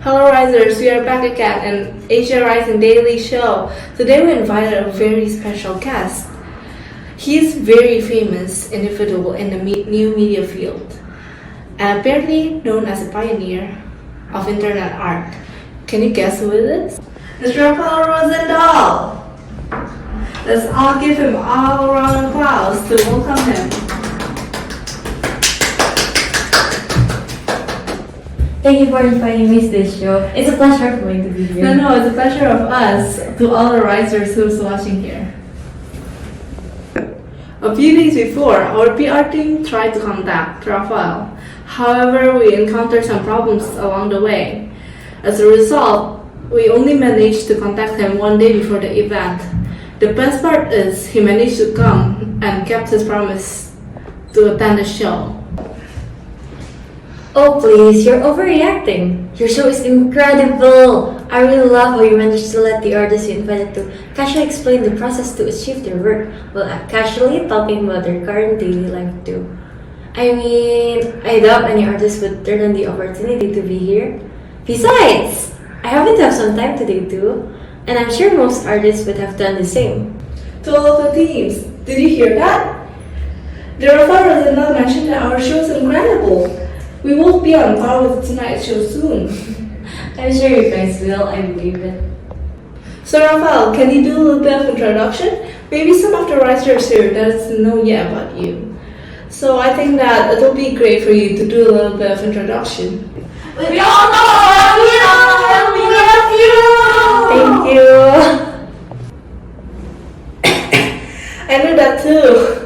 Hello Risers, we are back again in Asia Rising Daily Show. Today we invited a very special guest. He's very famous individual in the new media field and apparently known as a pioneer of internet art. Can you guess who it is? It's Raphael Rosendahl. Let's all give him all around applause to welcome him. Thank you for inviting me to this show. It's a pleasure for me to be here. No, it's a pleasure of us to all the risers who's watching here. A few days before, our PR team tried to contact Raphael. However, we encountered some problems along the way. As a result, we only managed to contact him one day before the event. The best part is he managed to come and kept his promise to attend the show. Oh please, you're overreacting. Your show is incredible. I really love how you managed to let the artists you invited to casually explain the process to achieve their work while casually talking about their current daily life too. I mean, I doubt any artist would turn on the opportunity to be here. Besides, I happen to have some time today too, and I'm sure most artists would have done the same. To all of the teams, did you hear that? The Raphael did not mention that our show is incredible. We will be on par with tonight's show soon. I'm sure you guys will, I believe it. So Raphael, can you do a little bit of introduction? Maybe some of the writers here doesn't know yet about you. So I think that it will be great for you to do a little bit of introduction. We all know you! We love you! Thank you! I knew that too.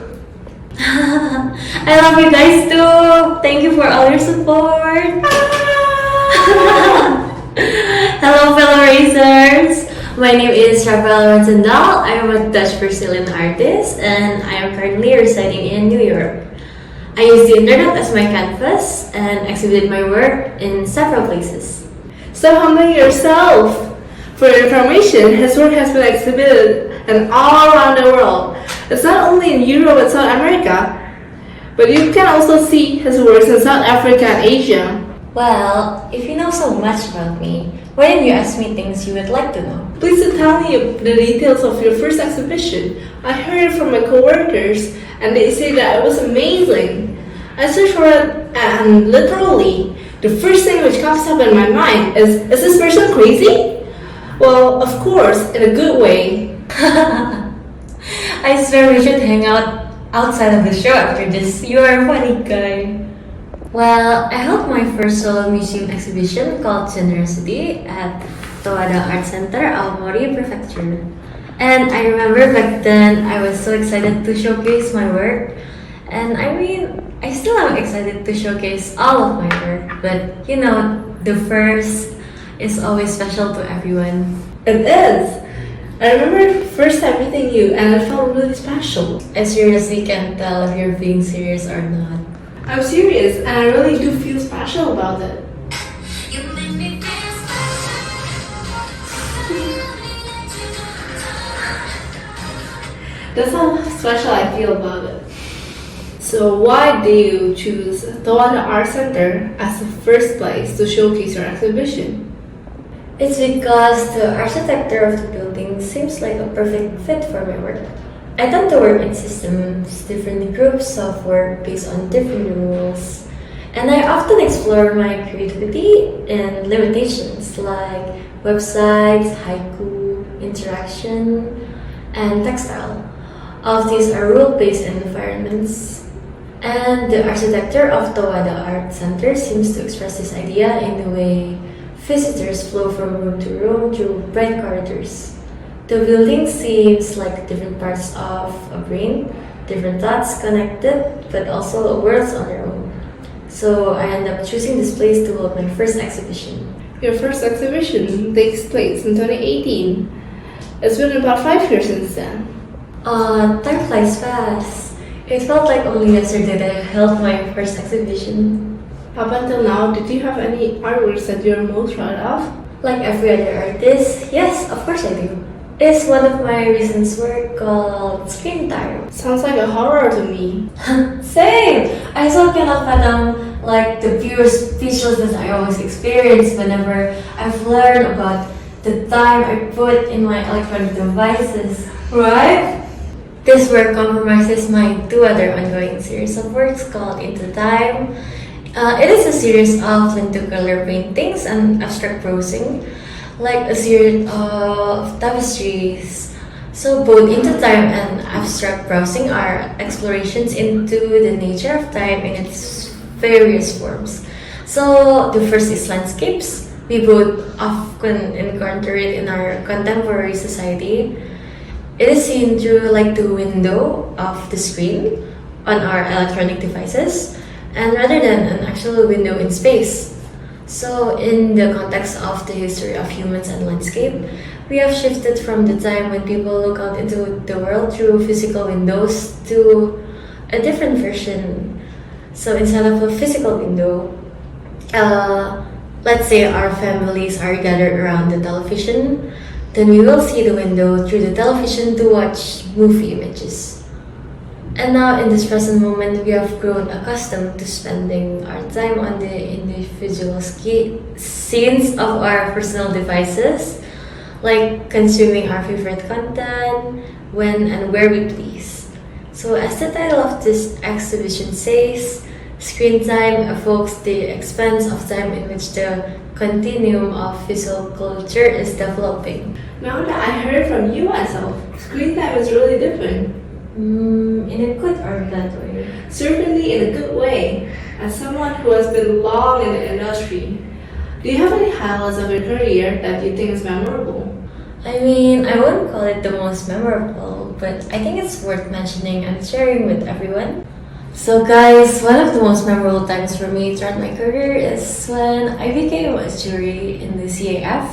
I love you guys too! Thank you for all your support! Hello fellow racers! My name is Raphael Rosendahl. I am a Dutch Brazilian artist and I am currently residing in New York. I use the internet as my canvas and exhibited my work in several places. So humbling yourself. For your information, his work has been exhibited and all around the world. It's not only in Europe and South America, but you can also see his works in South Africa and Asia. Well, if you know so much about me, why didn't you ask me things you would like to know? Please do tell me the details of your first exhibition. I heard it from my coworkers and they say that it was amazing. I searched for it and literally, the first thing which comes up in my mind is this person crazy? Well, of course, in a good way. I swear we should hang out outside of the show after this. You are a funny guy. Well, I held my first solo museum exhibition called Generosity at Towada Art Center, Aomori Prefecture. And I remember back then I was so excited to showcase my work. And I mean, I still am excited to showcase all of my work. But you know, the first is always special to everyone. It is. I remember the first time meeting you and it felt really special. I seriously can't tell if you're being serious or not. I'm serious and I really do feel special about it. That's how special I feel about it. So why do you choose Towada Art Center as the first place to showcase your exhibition? It's because the architecture of the building seems like a perfect fit for my work. I tend to work in systems, different groups of work based on different rules, and I often explore my creativity and limitations like websites, haiku, interaction, and textile. All of these are rule-based environments, and the architecture of Towada Art Center seems to express this idea in the way visitors flow from room to room through bright corridors. The building seems like different parts of a brain, different thoughts connected, but also worlds on their own. So I end up choosing this place to hold my first exhibition. Your first exhibition takes place in 2018. It's been about 5 years since then. Time flies fast. It felt like only yesterday that I held my first exhibition. Up until now, did you have any artworks that you're most proud of? Like every other artist, yes, of course I do. It's one of my recent work called Screen Time. Sounds like a horror to me. Same! I still cannot fathom like the pure speechlessness I always experience whenever I've learned about the time I put in my electronic devices. Right? This work compromises my two other ongoing series of works called Into Time. It is a series of lenticular paintings and abstract prosing, like a series of tapestries. So both Into Time and abstract browsing are explorations into the nature of time in its various forms. So the first is landscapes. We both often encounter it in our contemporary society. It is seen through like the window of the screen on our electronic devices and rather than an actual window in space. So in the context of the history of humans and landscape, we have shifted from the time when people look out into the world through physical windows to a different version. So instead of a physical window, let's say our families are gathered around the television, then we will see the window through the television to watch movie images. And now, in this present moment, we have grown accustomed to spending our time on the individual scenes of our personal devices, like consuming our favorite content when and where we please. So, as the title of this exhibition says, screen time evokes the expanse of time in which the continuum of visual culture is developing. Now that I heard from you myself, screen time is really different. In a good or bad way? Certainly in a good way. As someone who has been long in the industry, do you have any highlights of your career that you think is memorable? I mean, I wouldn't call it the most memorable, but I think it's worth mentioning and sharing with everyone. So guys, one of the most memorable times for me throughout my career is when I became a jury in the CAF,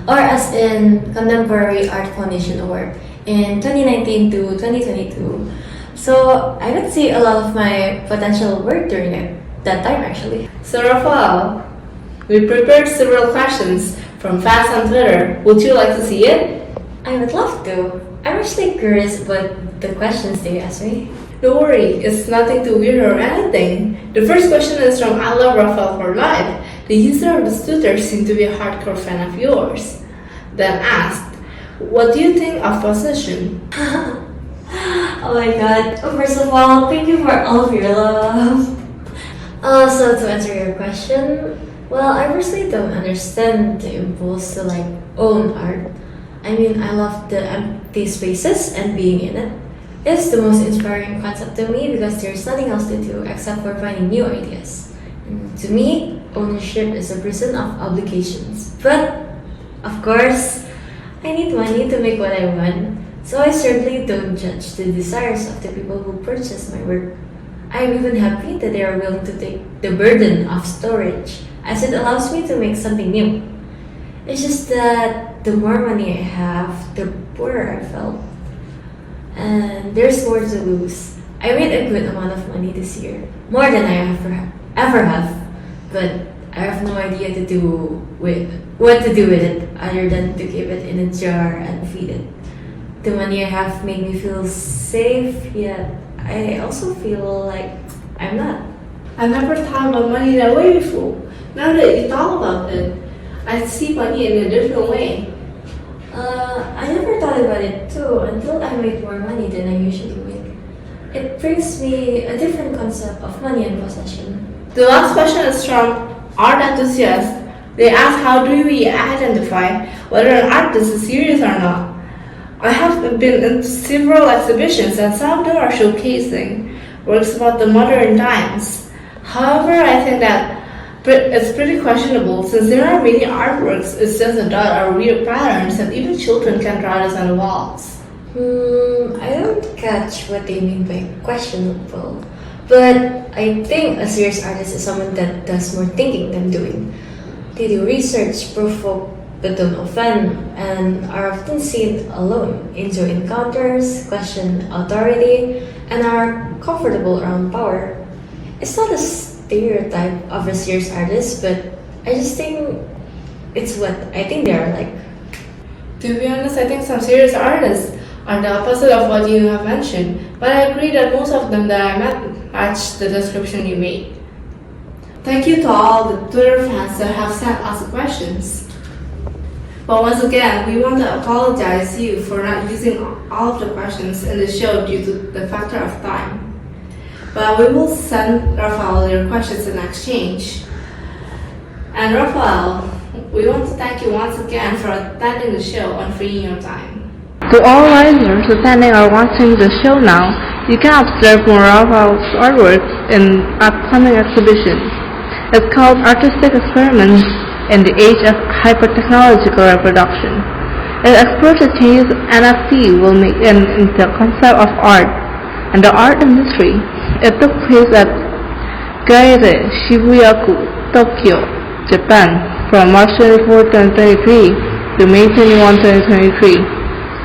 or as in Contemporary Art Foundation Award in 2019 to 2022. So I could see a lot of my potential work during that time actually. So Rafael, we prepared several questions from fans on Twitter. Would you like to see it? I would love to. I'm actually curious about the questions they asked me. Don't worry, it's nothing too weird or anything. The first question is from I Love Rafael for Life. The user of the Twitter seemed to be a hardcore fan of yours. Then asked, what do you think of Possession? Oh my god. First of all, thank you for all of your love. So to answer your question, well, I personally don't understand the impulse to like own art. I mean, I love the empty spaces and being in it. It's the most inspiring concept to me because there's nothing else to do except for finding new ideas. And to me, ownership is a prison of obligations. But, of course, I need money to make what I want, so I certainly don't judge the desires of the people who purchase my work. I'm even happy that they are willing to take the burden of storage, as it allows me to make something new. It's just that the more money I have, the poorer I felt. And there's more to lose. I made a good amount of money this year, more than I ever have, but I have no idea what to do with it other than to keep it in a jar and feed it. The money I have made me feel safe, yet I also feel like I'm not. I never thought about money that way before. Now that you thought about it, I see money in a different way. I never thought about it too until I made more money than I usually make. It brings me a different concept of money and possession. The last question is from art enthusiasts. They ask how do we identify whether an artist is serious or not. I have been in several exhibitions and some of them are showcasing works about the modern times. However, I think that it's pretty questionable since there are many artworks, it's just a dot or weird patterns and even children can draw this on the walls. I don't catch what they mean by questionable, but I think a serious artist is someone that does more thinking than doing. They do research, provoke but don't offend, and are often seen alone, enjoy encounters, question authority, and are comfortable around power. It's not a stereotype of a serious artist, but I just think it's what I think they are like. To be honest, I think some serious artists are the opposite of what you have mentioned, but I agree that most of them that I met match the description you made. Thank you to all the Twitter fans that have sent us questions. But once again, we want to apologize to you for not using all of the questions in the show due to the factor of time. But we will send Rafael your questions in exchange. And Rafael, we want to thank you once again for attending the show and freeing your time. To all listeners attending or watching the show now, you can observe more of our artwork in upcoming exhibition. It's called Artistic Experiments in the Age of Hyper-Technological Reproduction. It explores the changes NFT will make in the concept of art and the art industry. It took place at Gaire, Shibuyaku, Tokyo, Japan from March 24, 2023 to May 21, 2023.